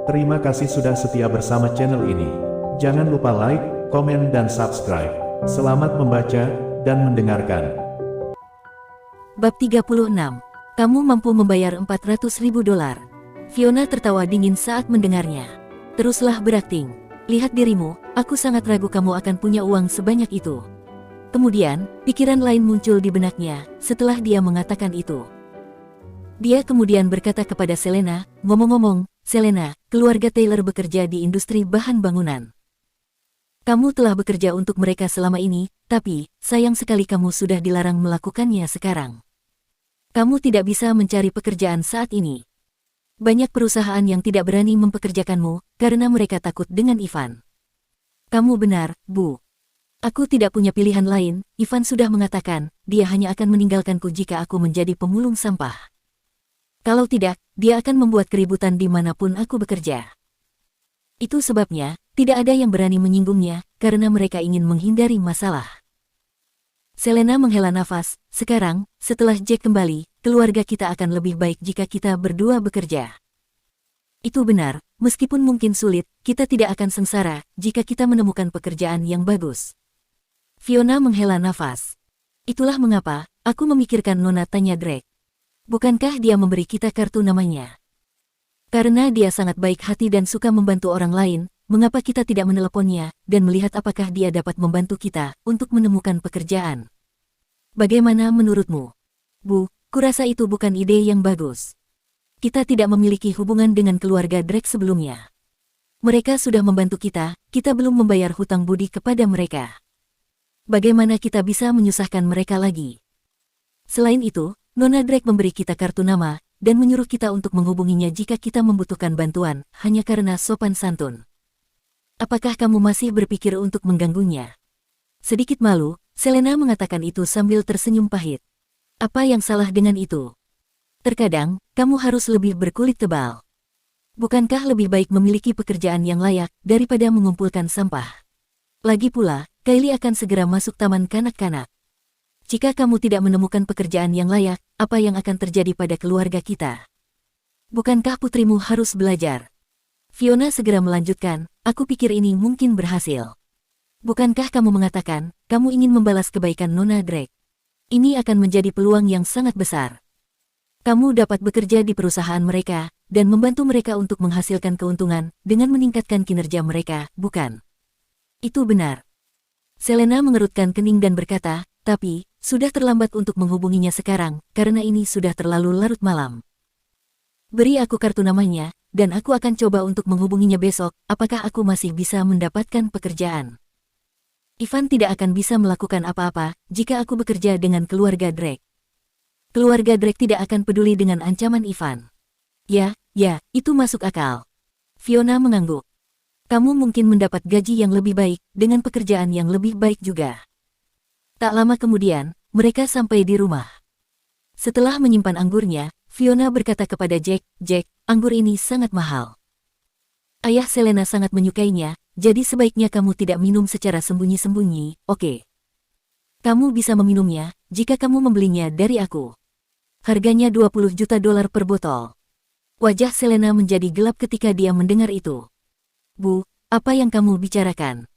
Terima kasih sudah setia bersama channel ini. Jangan lupa like, komen, dan subscribe. Selamat membaca dan mendengarkan. Bab 36. Kamu mampu membayar $400.000. Fiona tertawa dingin saat mendengarnya. Teruslah berakting. Lihat dirimu, aku sangat ragu kamu akan punya uang sebanyak itu. Kemudian, pikiran lain muncul di benaknya setelah dia mengatakan itu. Dia kemudian berkata kepada Selena, ngomong-ngomong, Selena, keluarga Taylor bekerja di industri bahan bangunan. Kamu telah bekerja untuk mereka selama ini, tapi, sayang sekali kamu sudah dilarang melakukannya sekarang. Kamu tidak bisa mencari pekerjaan saat ini. Banyak perusahaan yang tidak berani mempekerjakanmu, karena mereka takut dengan Ivan. Kamu benar, Bu. Aku tidak punya pilihan lain, Ivan sudah mengatakan, dia hanya akan meninggalkanku jika aku menjadi pemulung sampah. Kalau tidak, dia akan membuat keributan dimanapun aku bekerja. Itu sebabnya, tidak ada yang berani menyinggungnya, karena mereka ingin menghindari masalah. Selena menghela nafas, sekarang, setelah Jack kembali, keluarga kita akan lebih baik jika kita berdua bekerja. Itu benar, meskipun mungkin sulit, kita tidak akan sengsara, jika kita menemukan pekerjaan yang bagus. Fiona menghela nafas. Itulah mengapa, aku memikirkan Nona, tanya Drake. Bukankah dia memberi kita kartu namanya? Karena dia sangat baik hati dan suka membantu orang lain, mengapa kita tidak meneleponnya, dan melihat apakah dia dapat membantu kita untuk menemukan pekerjaan? Bagaimana menurutmu? Bu, kurasa itu bukan ide yang bagus. Kita tidak memiliki hubungan dengan keluarga Drake sebelumnya. Mereka sudah membantu kita belum membayar hutang budi kepada mereka. Bagaimana kita bisa menyusahkan mereka lagi? Selain itu, Nona Drake memberi kita kartu nama, dan menyuruh kita untuk menghubunginya jika kita membutuhkan bantuan, hanya karena sopan santun. Apakah kamu masih berpikir untuk mengganggunya? Sedikit malu, Selena mengatakan itu sambil tersenyum pahit. Apa yang salah dengan itu? Terkadang, kamu harus lebih berkulit tebal. Bukankah lebih baik memiliki pekerjaan yang layak, daripada mengumpulkan sampah? Lagi pula, Kylie akan segera masuk taman kanak-kanak. Jika kamu tidak menemukan pekerjaan yang layak, apa yang akan terjadi pada keluarga kita? Bukankah putrimu harus belajar? Fiona segera melanjutkan, aku pikir ini mungkin berhasil. Bukankah kamu mengatakan, kamu ingin membalas kebaikan Nona Drake? Ini akan menjadi peluang yang sangat besar. Kamu dapat bekerja di perusahaan mereka, dan membantu mereka untuk menghasilkan keuntungan, dengan meningkatkan kinerja mereka, bukan? Itu benar. Selena mengerutkan kening dan berkata, tapi, sudah terlambat untuk menghubunginya sekarang, karena ini sudah terlalu larut malam. Beri aku kartu namanya, dan aku akan coba untuk menghubunginya besok, apakah aku masih bisa mendapatkan pekerjaan. Ivan tidak akan bisa melakukan apa-apa, jika aku bekerja dengan keluarga Drake. Keluarga Drake tidak akan peduli dengan ancaman Ivan. Ya, itu masuk akal. Fiona mengangguk. Kamu mungkin mendapat gaji yang lebih baik, dengan pekerjaan yang lebih baik juga. Tak lama kemudian, mereka sampai di rumah. Setelah menyimpan anggurnya, Fiona berkata kepada Jack, anggur ini sangat mahal. Ayah Selena sangat menyukainya, jadi sebaiknya kamu tidak minum secara sembunyi-sembunyi, oke? Kamu bisa meminumnya, jika kamu membelinya dari aku. Harganya $20 juta per botol. Wajah Selena menjadi gelap ketika dia mendengar itu. Bu, apa yang kamu bicarakan?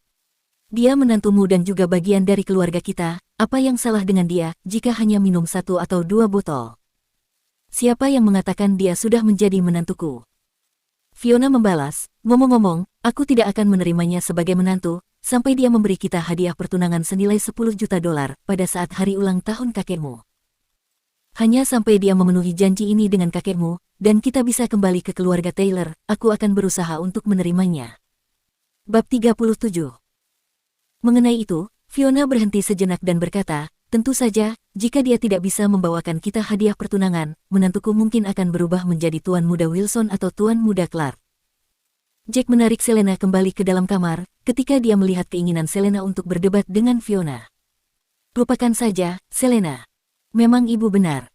Dia menantumu dan juga bagian dari keluarga kita, apa yang salah dengan dia, jika hanya minum 1 atau 2 botol? Siapa yang mengatakan dia sudah menjadi menantuku? Fiona membalas, ngomong-ngomong, aku tidak akan menerimanya sebagai menantu, sampai dia memberi kita hadiah pertunangan senilai $10 juta pada saat hari ulang tahun kakekmu. Hanya sampai dia memenuhi janji ini dengan kakekmu, dan kita bisa kembali ke keluarga Taylor, aku akan berusaha untuk menerimanya. Bab 37. Mengenai itu, Fiona berhenti sejenak dan berkata, tentu saja, jika dia tidak bisa membawakan kita hadiah pertunangan, menantuku mungkin akan berubah menjadi Tuan Muda Wilson atau Tuan Muda Clark. Jack menarik Selena kembali ke dalam kamar, ketika dia melihat keinginan Selena untuk berdebat dengan Fiona. Lupakan saja, Selena. Memang ibu benar.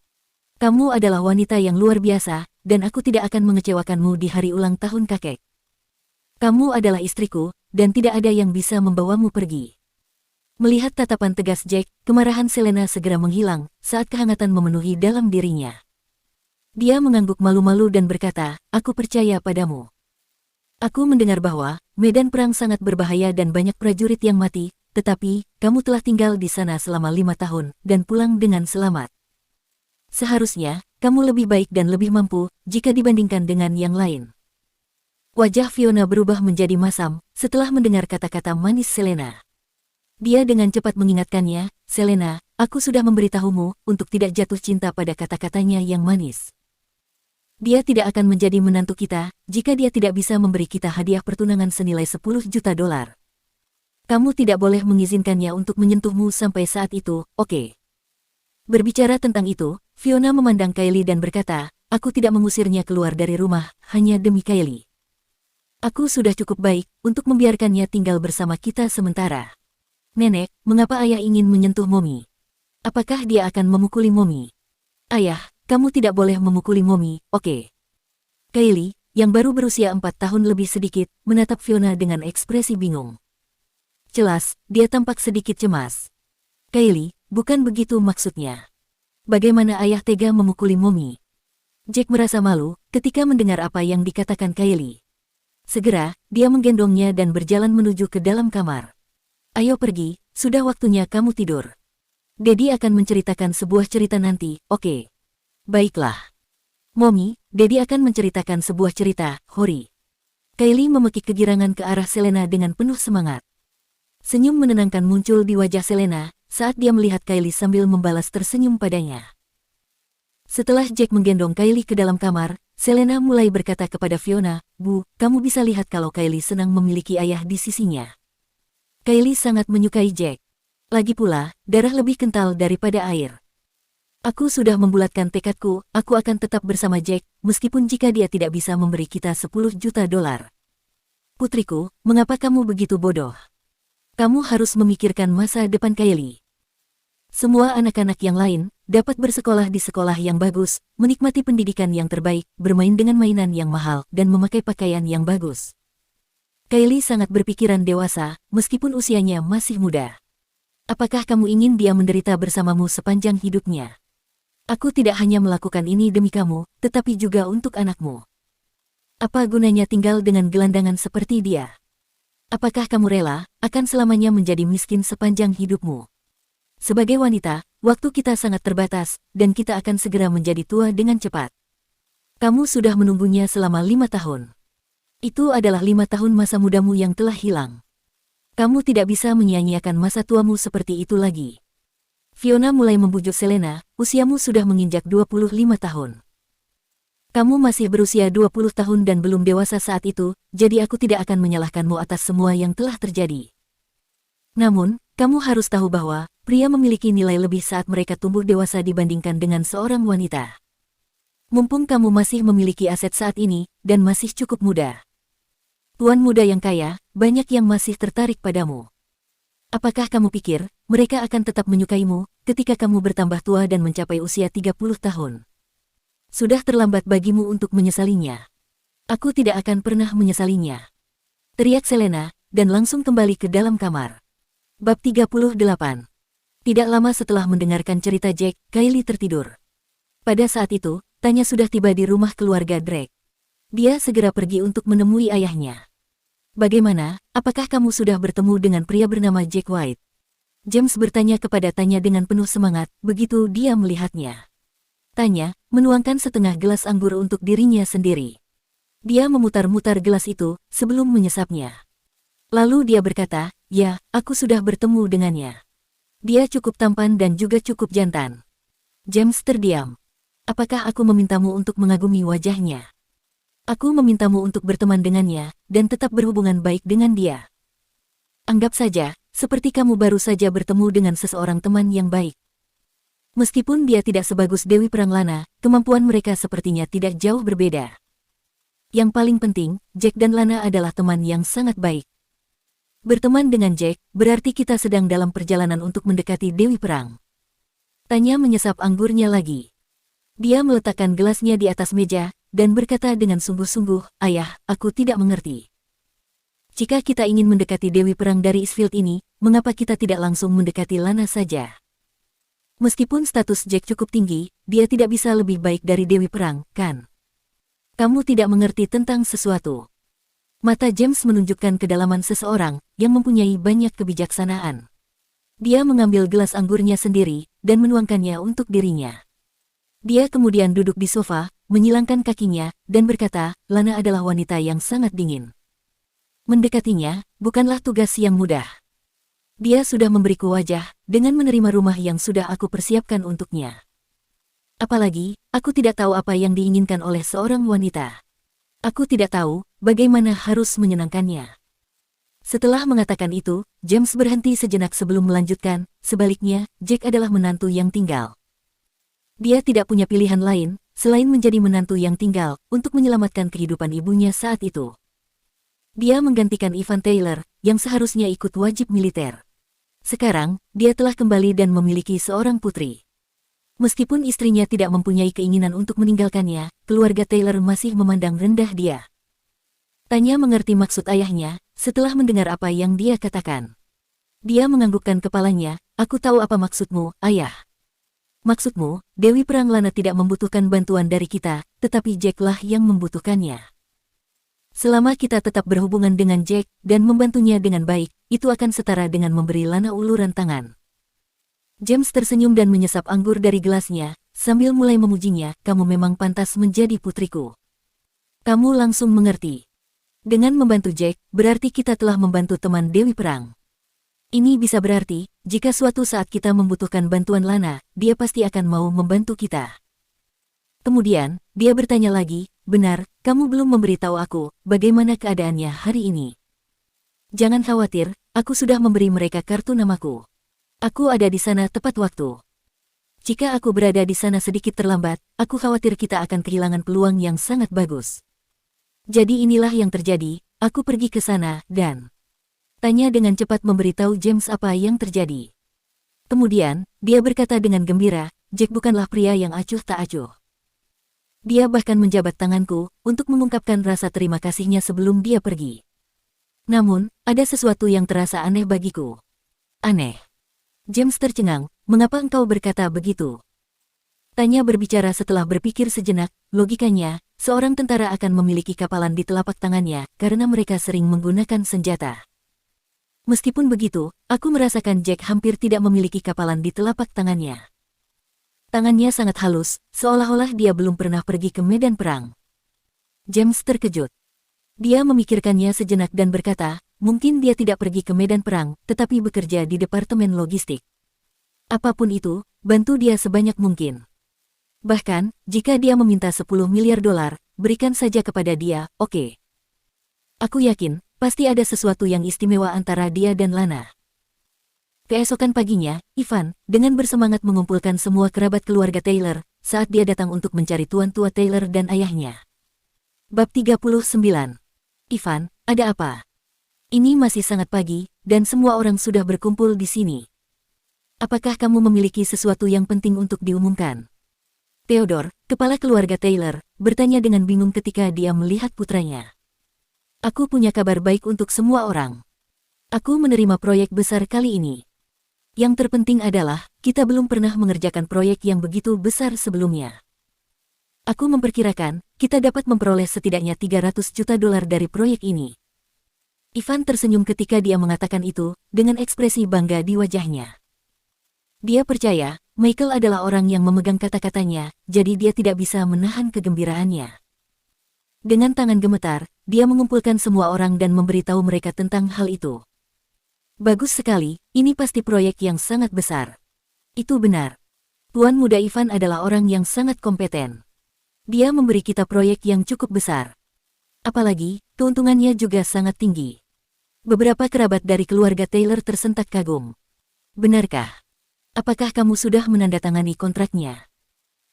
Kamu adalah wanita yang luar biasa, dan aku tidak akan mengecewakanmu di hari ulang tahun kakek. Kamu adalah istriku, dan tidak ada yang bisa membawamu pergi. Melihat tatapan tegas Jack, kemarahan Selena segera menghilang, saat kehangatan memenuhi dalam dirinya. Dia mengangguk malu-malu dan berkata, aku percaya padamu. Aku mendengar bahwa medan perang sangat berbahaya dan banyak prajurit yang mati, tetapi kamu telah tinggal di sana selama 5 tahun dan pulang dengan selamat. Seharusnya, kamu lebih baik dan lebih mampu jika dibandingkan dengan yang lain. Wajah Fiona berubah menjadi masam setelah mendengar kata-kata manis Selena. Dia dengan cepat mengingatkannya, Selena, aku sudah memberitahumu untuk tidak jatuh cinta pada kata-katanya yang manis. Dia tidak akan menjadi menantu kita jika dia tidak bisa memberi kita hadiah pertunangan senilai 10 juta dolar. Kamu tidak boleh mengizinkannya untuk menyentuhmu sampai saat itu, oke? Berbicara tentang itu, Fiona memandang Kylie dan berkata, aku tidak mengusirnya keluar dari rumah hanya demi Kylie. Aku sudah cukup baik untuk membiarkannya tinggal bersama kita sementara. Nenek, mengapa ayah ingin menyentuh Mommy? Apakah dia akan memukuli Mommy? Ayah, kamu tidak boleh memukuli Mommy, oke? Kylie, yang baru berusia 4 tahun lebih sedikit, menatap Fiona dengan ekspresi bingung. Jelas, dia tampak sedikit cemas. Kylie, bukan begitu maksudnya. Bagaimana ayah tega memukuli Mommy? Jack merasa malu ketika mendengar apa yang dikatakan Kylie. Segera, dia menggendongnya dan berjalan menuju ke dalam kamar. Ayo pergi, sudah waktunya kamu tidur. Daddy akan menceritakan sebuah cerita nanti, oke? Baiklah. Mommy, Daddy akan menceritakan sebuah cerita, hori. Kylie memekik kegirangan ke arah Selena dengan penuh semangat. Senyum menenangkan muncul di wajah Selena saat dia melihat Kylie sambil membalas tersenyum padanya. Setelah Jack menggendong Kylie ke dalam kamar, Selena mulai berkata kepada Fiona, Bu, kamu bisa lihat kalau Kylie senang memiliki ayah di sisinya. Kylie sangat menyukai Jack. Lagi pula, darah lebih kental daripada air. Aku sudah membulatkan tekadku, aku akan tetap bersama Jack, meskipun jika dia tidak bisa memberi kita 10 juta dolar. Putriku, mengapa kamu begitu bodoh? Kamu harus memikirkan masa depan Kylie. Semua anak-anak yang lain dapat bersekolah di sekolah yang bagus, menikmati pendidikan yang terbaik, bermain dengan mainan yang mahal, dan memakai pakaian yang bagus. Kylie sangat berpikiran dewasa, meskipun usianya masih muda. Apakah kamu ingin dia menderita bersamamu sepanjang hidupnya? Aku tidak hanya melakukan ini demi kamu, tetapi juga untuk anakmu. Apa gunanya tinggal dengan gelandangan seperti dia? Apakah kamu rela akan selamanya menjadi miskin sepanjang hidupmu? Sebagai wanita, waktu kita sangat terbatas, dan kita akan segera menjadi tua dengan cepat. Kamu sudah menunggunya selama 5 tahun. Itu adalah 5 tahun masa mudamu yang telah hilang. Kamu tidak bisa menyia-nyiakan masa tuamu seperti itu lagi. Fiona mulai membujuk Selena, usiamu sudah menginjak 25 tahun. Kamu masih berusia 20 tahun dan belum dewasa saat itu, jadi aku tidak akan menyalahkanmu atas semua yang telah terjadi. Namun, kamu harus tahu bahwa pria memiliki nilai lebih saat mereka tumbuh dewasa dibandingkan dengan seorang wanita. Mumpung kamu masih memiliki aset saat ini, dan masih cukup muda. Tuan muda yang kaya, banyak yang masih tertarik padamu. Apakah kamu pikir, mereka akan tetap menyukaimu, ketika kamu bertambah tua dan mencapai usia 30 tahun? Sudah terlambat bagimu untuk menyesalinya. Aku tidak akan pernah menyesalinya. Teriak Selena, dan langsung kembali ke dalam kamar. Bab 38. Tidak lama setelah mendengarkan cerita Jack, Kylie tertidur. Pada saat itu, Tanya sudah tiba di rumah keluarga Drake. Dia segera pergi untuk menemui ayahnya. Bagaimana, apakah kamu sudah bertemu dengan pria bernama Jack White? James bertanya kepada Tanya dengan penuh semangat, begitu dia melihatnya. Tanya menuangkan setengah gelas anggur untuk dirinya sendiri. Dia memutar-mutar gelas itu sebelum menyesapnya. Lalu dia berkata, ya, aku sudah bertemu dengannya. Dia cukup tampan dan juga cukup jantan. James terdiam. Apakah aku memintamu untuk mengagumi wajahnya? Aku memintamu untuk berteman dengannya, dan tetap berhubungan baik dengan dia. Anggap saja, seperti kamu baru saja bertemu dengan seseorang teman yang baik. Meskipun dia tidak sebagus Dewi Pranglana, kemampuan mereka sepertinya tidak jauh berbeda. Yang paling penting, Jack dan Lana adalah teman yang sangat baik. Berteman dengan Jack, berarti kita sedang dalam perjalanan untuk mendekati Dewi Perang. Tanya menyesap anggurnya lagi. Dia meletakkan gelasnya di atas meja, dan berkata dengan sungguh-sungguh, Ayah, aku tidak mengerti. Jika kita ingin mendekati Dewi Perang dari Eastfield ini, mengapa kita tidak langsung mendekati Lana saja? Meskipun status Jack cukup tinggi, dia tidak bisa lebih baik dari Dewi Perang, kan? Kamu tidak mengerti tentang sesuatu. Mata James menunjukkan kedalaman seseorang yang mempunyai banyak kebijaksanaan. Dia mengambil gelas anggurnya sendiri dan menuangkannya untuk dirinya. Dia kemudian duduk di sofa, menyilangkan kakinya, dan berkata, Lana adalah wanita yang sangat dingin. Mendekatinya bukanlah tugas yang mudah. Dia sudah memberiku wajah dengan menerima rumah yang sudah aku persiapkan untuknya. Apalagi, aku tidak tahu apa yang diinginkan oleh seorang wanita. Aku tidak tahu bagaimana harus menyenangkannya. Setelah mengatakan itu, James berhenti sejenak sebelum melanjutkan, sebaliknya, Jack adalah menantu yang tinggal. Dia tidak punya pilihan lain, selain menjadi menantu yang tinggal, untuk menyelamatkan kehidupan ibunya saat itu. Dia menggantikan Ivan Taylor, yang seharusnya ikut wajib militer. Sekarang, dia telah kembali dan memiliki seorang putri. Meskipun istrinya tidak mempunyai keinginan untuk meninggalkannya, keluarga Taylor masih memandang rendah dia. Tanya mengerti maksud ayahnya, setelah mendengar apa yang dia katakan. Dia menganggukkan kepalanya, aku tahu apa maksudmu, ayah. Maksudmu, Dewi Perang Lana tidak membutuhkan bantuan dari kita, tetapi Jack lah yang membutuhkannya. Selama kita tetap berhubungan dengan Jack dan membantunya dengan baik, itu akan setara dengan memberi Lana uluran tangan. James tersenyum dan menyesap anggur dari gelasnya, sambil mulai memujinya, kamu memang pantas menjadi putriku. Kamu langsung mengerti. Dengan membantu Jack, berarti kita telah membantu teman Dewi Perang. Ini bisa berarti, jika suatu saat kita membutuhkan bantuan Lana, dia pasti akan mau membantu kita. Kemudian, dia bertanya lagi, benar, kamu belum memberitahu aku, bagaimana keadaannya hari ini. Jangan khawatir, aku sudah memberi mereka kartu namaku. Aku ada di sana tepat waktu. Jika aku berada di sana sedikit terlambat, aku khawatir kita akan kehilangan peluang yang sangat bagus. Jadi inilah yang terjadi, aku pergi ke sana, dan... Tanya dengan cepat memberitahu James apa yang terjadi. Kemudian, dia berkata dengan gembira, Jack bukanlah pria yang acuh tak acuh. Dia bahkan menjabat tanganku, untuk mengungkapkan rasa terima kasihnya sebelum dia pergi. Namun, ada sesuatu yang terasa aneh bagiku. Aneh. James tercengang, mengapa engkau berkata begitu? Tanya berbicara setelah berpikir sejenak, logikanya, seorang tentara akan memiliki kapalan di telapak tangannya karena mereka sering menggunakan senjata. Meskipun begitu, aku merasakan Jack hampir tidak memiliki kapalan di telapak tangannya. Tangannya sangat halus, seolah-olah dia belum pernah pergi ke medan perang. James terkejut. Dia memikirkannya sejenak dan berkata, mungkin dia tidak pergi ke medan perang, tetapi bekerja di departemen logistik. Apapun itu, bantu dia sebanyak mungkin. Bahkan, jika dia meminta 10 miliar dolar, berikan saja kepada dia, oke. Aku yakin, pasti ada sesuatu yang istimewa antara dia dan Lana. Keesokan paginya, Ivan, dengan bersemangat mengumpulkan semua kerabat keluarga Taylor, saat dia datang untuk mencari tuan tua Taylor dan ayahnya. Bab 39. Ivan, ada apa? Ini masih sangat pagi, dan semua orang sudah berkumpul di sini. Apakah kamu memiliki sesuatu yang penting untuk diumumkan? Theodore, kepala keluarga Taylor, bertanya dengan bingung ketika dia melihat putranya. Aku punya kabar baik untuk semua orang. Aku menerima proyek besar kali ini. Yang terpenting adalah, kita belum pernah mengerjakan proyek yang begitu besar sebelumnya. Aku memperkirakan, kita dapat memperoleh setidaknya 300 juta dolar dari proyek ini. Ivan tersenyum ketika dia mengatakan itu, dengan ekspresi bangga di wajahnya. Dia percaya, Michael adalah orang yang memegang kata-katanya, jadi dia tidak bisa menahan kegembiraannya. Dengan tangan gemetar, dia mengumpulkan semua orang dan memberitahu mereka tentang hal itu. Bagus sekali, ini pasti proyek yang sangat besar. Itu benar. Tuan muda Ivan adalah orang yang sangat kompeten. Dia memberi kita proyek yang cukup besar. Apalagi, keuntungannya juga sangat tinggi. Beberapa kerabat dari keluarga Taylor tersentak kagum. Benarkah? Apakah kamu sudah menandatangani kontraknya?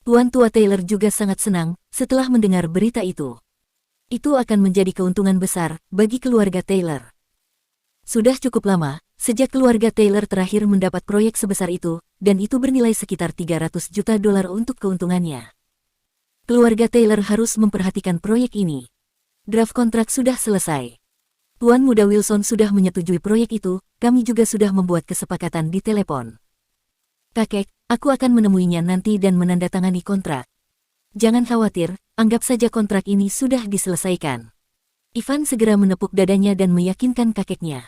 Tuan tua Taylor juga sangat senang setelah mendengar berita itu. Itu akan menjadi keuntungan besar bagi keluarga Taylor. Sudah cukup lama, sejak keluarga Taylor terakhir mendapat proyek sebesar itu, dan itu bernilai sekitar 300 juta dolar untuk keuntungannya. Keluarga Taylor harus memperhatikan proyek ini. Draft kontrak sudah selesai. Tuan muda Wilson sudah menyetujui proyek itu, kami juga sudah membuat kesepakatan di telepon. Kakek, aku akan menemuinya nanti dan menandatangani kontrak. Jangan khawatir, anggap saja kontrak ini sudah diselesaikan. Ivan segera menepuk dadanya dan meyakinkan kakeknya.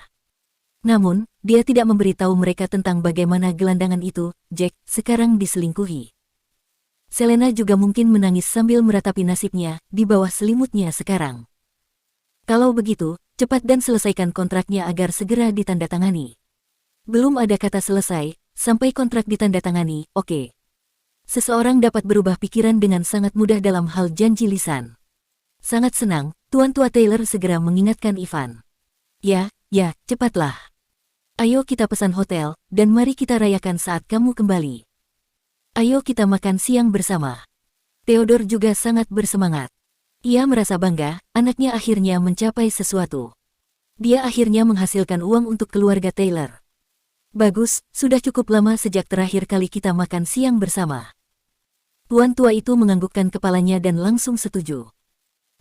Namun, dia tidak memberitahu mereka tentang bagaimana gelandangan itu, Jack, sekarang diselingkuhi. Selena juga mungkin menangis sambil meratapi nasibnya di bawah selimutnya sekarang. Kalau begitu, cepat dan selesaikan kontraknya agar segera ditandatangani. Belum ada kata selesai, sampai kontrak ditandatangani, oke. Seseorang dapat berubah pikiran dengan sangat mudah dalam hal janji lisan. Sangat senang, Tuan Tua Taylor segera mengingatkan Ivan. Ya, cepatlah. Ayo kita pesan hotel, dan mari kita rayakan saat kamu kembali. Ayo kita makan siang bersama. Theodore juga sangat bersemangat. Ia merasa bangga, anaknya akhirnya mencapai sesuatu. Dia akhirnya menghasilkan uang untuk keluarga Taylor. Bagus, sudah cukup lama sejak terakhir kali kita makan siang bersama. Tuan tua itu menganggukkan kepalanya dan langsung setuju.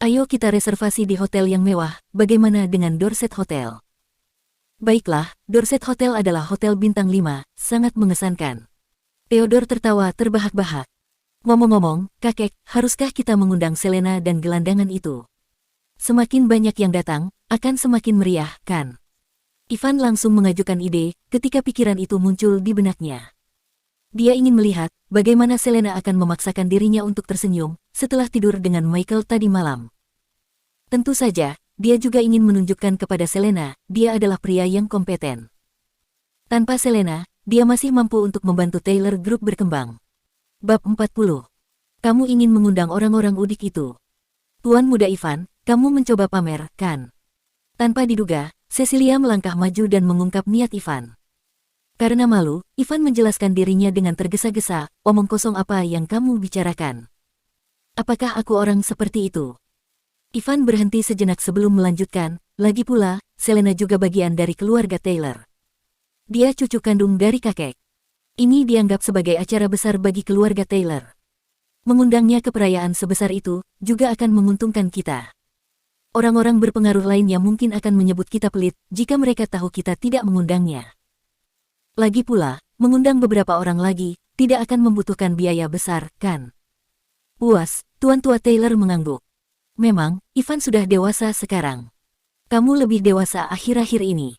Ayo kita reservasi di hotel yang mewah, bagaimana dengan Dorset Hotel? Baiklah, Dorset Hotel adalah hotel bintang 5, sangat mengesankan. Theodore tertawa terbahak-bahak. Ngomong-ngomong, kakek, haruskah kita mengundang Selena dan gelandangan itu? Semakin banyak yang datang, akan semakin meriah, kan? Ivan langsung mengajukan ide ketika pikiran itu muncul di benaknya. Dia ingin melihat bagaimana Selena akan memaksakan dirinya untuk tersenyum setelah tidur dengan Michael tadi malam. Tentu saja, dia juga ingin menunjukkan kepada Selena dia adalah pria yang kompeten. Tanpa Selena, dia masih mampu untuk membantu Taylor Group berkembang. Bab 40. Kamu ingin mengundang orang-orang udik itu. Tuan muda Ivan, kamu mencoba pamer, kan? Tanpa diduga, Cecilia melangkah maju dan mengungkap niat Ivan. Karena malu, Ivan menjelaskan dirinya dengan tergesa-gesa, omong kosong apa yang kamu bicarakan. Apakah aku orang seperti itu? Ivan berhenti sejenak sebelum melanjutkan, lagi pula, Selena juga bagian dari keluarga Taylor. Dia cucu kandung dari kakek. Ini dianggap sebagai acara besar bagi keluarga Taylor. Mengundangnya ke perayaan sebesar itu, juga akan menguntungkan kita. Orang-orang berpengaruh lainnya mungkin akan menyebut kita pelit jika mereka tahu kita tidak mengundangnya. Lagi pula, mengundang beberapa orang lagi tidak akan membutuhkan biaya besar, kan? Puas, Tuan Tua Taylor mengangguk. Memang, Ivan sudah dewasa sekarang. Kamu lebih dewasa akhir-akhir ini.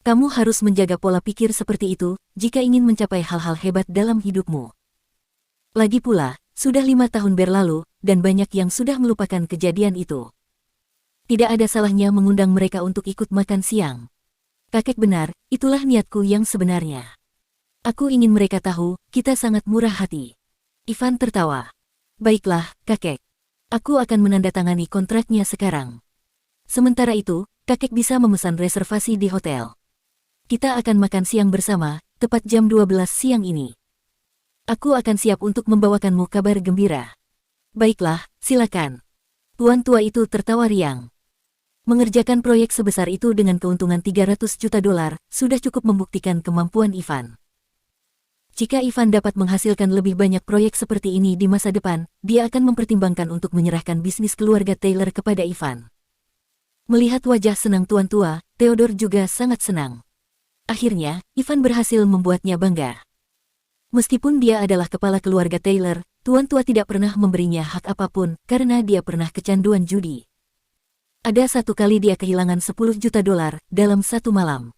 Kamu harus menjaga pola pikir seperti itu jika ingin mencapai hal-hal hebat dalam hidupmu. Lagi pula, sudah 5 tahun berlalu, dan banyak yang sudah melupakan kejadian itu. Tidak ada salahnya mengundang mereka untuk ikut makan siang. Kakek benar, itulah niatku yang sebenarnya. Aku ingin mereka tahu, kita sangat murah hati. Ivan tertawa. Baiklah, kakek. Aku akan menandatangani kontraknya sekarang. Sementara itu, kakek bisa memesan reservasi di hotel. Kita akan makan siang bersama, tepat jam 12 siang ini. Aku akan siap untuk membawakanmu kabar gembira. Baiklah, silakan. Tuan tua itu tertawa riang. Mengerjakan proyek sebesar itu dengan keuntungan $300 juta sudah cukup membuktikan kemampuan Ivan. Jika Ivan dapat menghasilkan lebih banyak proyek seperti ini di masa depan, dia akan mempertimbangkan untuk menyerahkan bisnis keluarga Taylor kepada Ivan. Melihat wajah senang tuan tua, Theodore juga sangat senang. Akhirnya, Ivan berhasil membuatnya bangga. Meskipun dia adalah kepala keluarga Taylor, tuan tua tidak pernah memberinya hak apapun karena dia pernah kecanduan judi. Ada satu kali dia kehilangan $10 juta dalam satu malam.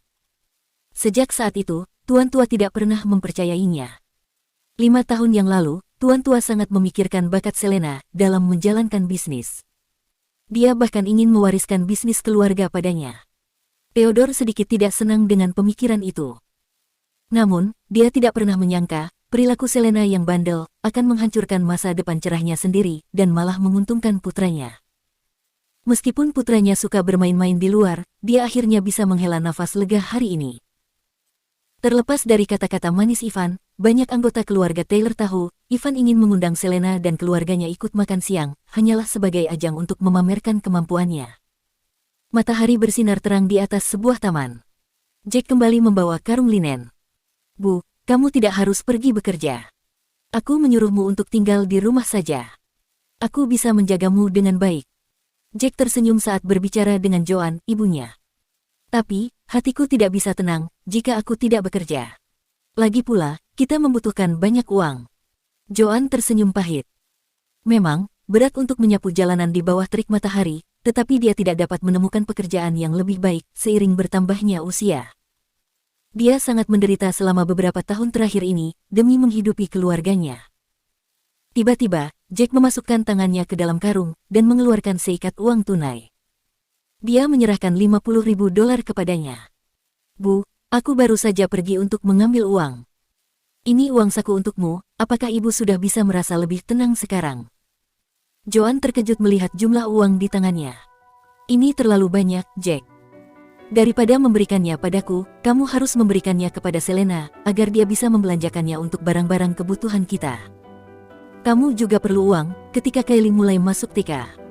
Sejak saat itu, tuan tua tidak pernah mempercayainya. 5 tahun yang lalu, tuan tua sangat memikirkan bakat Selena dalam menjalankan bisnis. Dia bahkan ingin mewariskan bisnis keluarga padanya. Theodore sedikit tidak senang dengan pemikiran itu. Namun, dia tidak pernah menyangka, perilaku Selena yang bandel akan menghancurkan masa depan cerahnya sendiri dan malah menguntungkan putranya. Meskipun putranya suka bermain-main di luar, dia akhirnya bisa menghela nafas lega hari ini. Terlepas dari kata-kata manis Ivan, banyak anggota keluarga Taylor tahu, Ivan ingin mengundang Selena dan keluarganya ikut makan siang, hanyalah sebagai ajang untuk memamerkan kemampuannya. Matahari bersinar terang di atas sebuah taman. Jack kembali membawa karung linen. Bu, kamu tidak harus pergi bekerja. Aku menyuruhmu untuk tinggal di rumah saja. Aku bisa menjagamu dengan baik. Jack tersenyum saat berbicara dengan Joan, ibunya. Tapi, hatiku tidak bisa tenang jika aku tidak bekerja. Lagi pula, kita membutuhkan banyak uang. Joan tersenyum pahit. Memang, berat untuk menyapu jalanan di bawah terik matahari, tetapi dia tidak dapat menemukan pekerjaan yang lebih baik seiring bertambahnya usia. Dia sangat menderita selama beberapa tahun terakhir ini demi menghidupi keluarganya. Tiba-tiba, Jack memasukkan tangannya ke dalam karung dan mengeluarkan seikat uang tunai. Dia menyerahkan $50.000 kepadanya. Bu, aku baru saja pergi untuk mengambil uang. Ini uang saku untukmu, apakah ibu sudah bisa merasa lebih tenang sekarang? Joan terkejut melihat jumlah uang di tangannya. Ini terlalu banyak, Jack. Daripada memberikannya padaku, kamu harus memberikannya kepada Selena, agar dia bisa membelanjakannya untuk barang-barang kebutuhan kita. Kamu juga perlu uang, ketika Kylie mulai masuk TK.